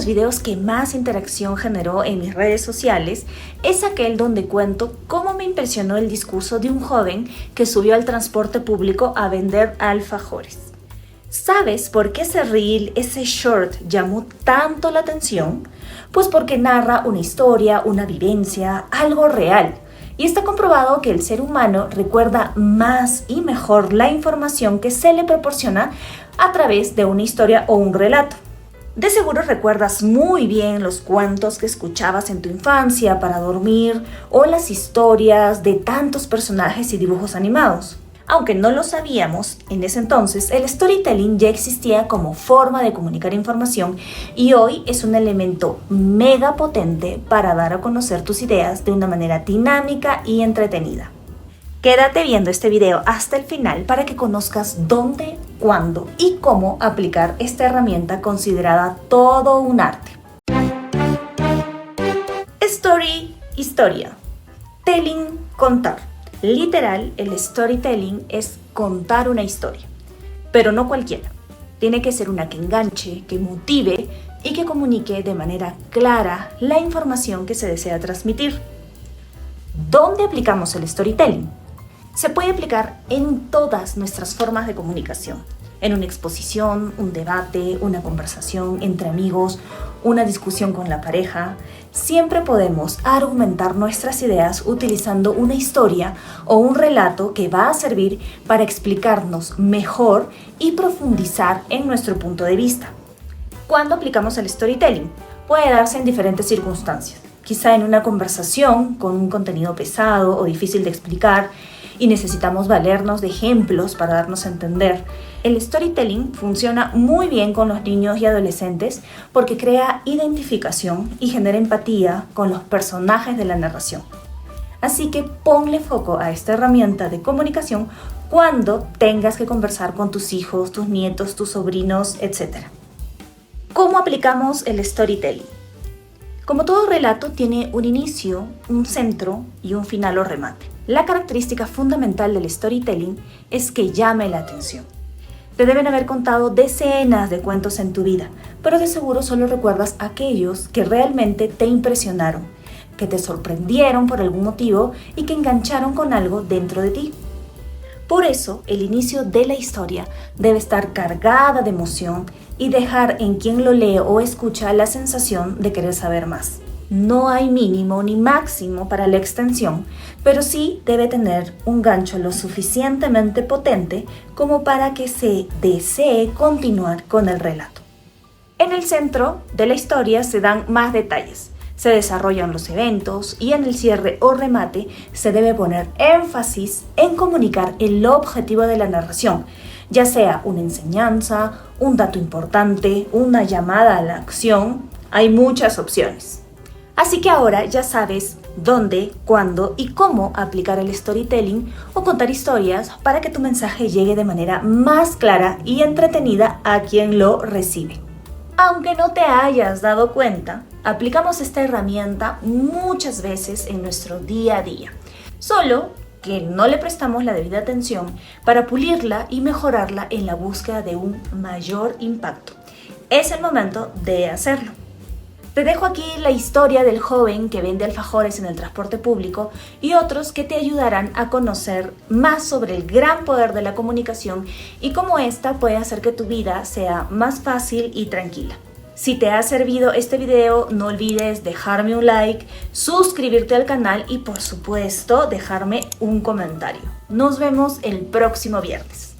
videos que más interacción generó en mis redes sociales es aquel donde cuento cómo me impresionó el discurso de un joven que subió al transporte público a vender alfajores. ¿Sabes por qué ese reel, ese short llamó tanto la atención? Pues porque narra una historia, una vivencia, algo real. Y está comprobado que el ser humano recuerda más y mejor la información que se le proporciona a través de una historia o un relato. De seguro recuerdas muy bien los cuentos que escuchabas en tu infancia para dormir o las historias de tantos personajes y dibujos animados. Aunque no lo sabíamos, en ese entonces el storytelling ya existía como forma de comunicar información y hoy es un elemento mega potente para dar a conocer tus ideas de una manera dinámica y entretenida. Quédate viendo este video hasta el final para que conozcas dónde, cuándo y cómo aplicar esta herramienta considerada todo un arte. Historia. Telling, contar. Literal, el storytelling es contar una historia, pero no cualquiera. Tiene que ser una que enganche, que motive y que comunique de manera clara la información que se desea transmitir. ¿Dónde aplicamos el storytelling? Se puede aplicar en todas nuestras formas de comunicación. En una exposición, un debate, una conversación entre amigos, una discusión con la pareja. Siempre podemos argumentar nuestras ideas utilizando una historia o un relato que va a servir para explicarnos mejor y profundizar en nuestro punto de vista. ¿Cuándo aplicamos el storytelling? Puede darse en diferentes circunstancias. Quizá en una conversación con un contenido pesado o difícil de explicar y necesitamos valernos de ejemplos para darnos a entender. El storytelling funciona muy bien con los niños y adolescentes porque crea identificación y genera empatía con los personajes de la narración. Así que ponle foco a esta herramienta de comunicación cuando tengas que conversar con tus hijos, tus nietos, tus sobrinos, etc. ¿Cómo aplicamos el storytelling? Como todo relato tiene un inicio, un centro y un final o remate. La característica fundamental del storytelling es que llame la atención. Te deben haber contado decenas de cuentos en tu vida, pero de seguro solo recuerdas aquellos que realmente te impresionaron, que te sorprendieron por algún motivo y que engancharon con algo dentro de ti. Por eso, el inicio de la historia debe estar cargada de emoción y dejar en quien lo lee o escucha la sensación de querer saber más. No hay mínimo ni máximo para la extensión, pero sí debe tener un gancho lo suficientemente potente como para que se desee continuar con el relato. En el centro de la historia se dan más detalles, se desarrollan los eventos y en el cierre o remate se debe poner énfasis en comunicar el objetivo de la narración, ya sea una enseñanza, un dato importante, una llamada a la acción. Hay muchas opciones. Así que ahora ya sabes dónde, cuándo y cómo aplicar el storytelling o contar historias para que tu mensaje llegue de manera más clara y entretenida a quien lo recibe. Aunque no te hayas dado cuenta, aplicamos esta herramienta muchas veces en nuestro día a día, solo que no le prestamos la debida atención para pulirla y mejorarla en la búsqueda de un mayor impacto. Es el momento de hacerlo. Te dejo aquí la historia del joven que vende alfajores en el transporte público y otros que te ayudarán a conocer más sobre el gran poder de la comunicación y cómo esta puede hacer que tu vida sea más fácil y tranquila. Si te ha servido este video, no olvides dejarme un like, suscribirte al canal y por supuesto dejarme un comentario. Nos vemos el próximo viernes.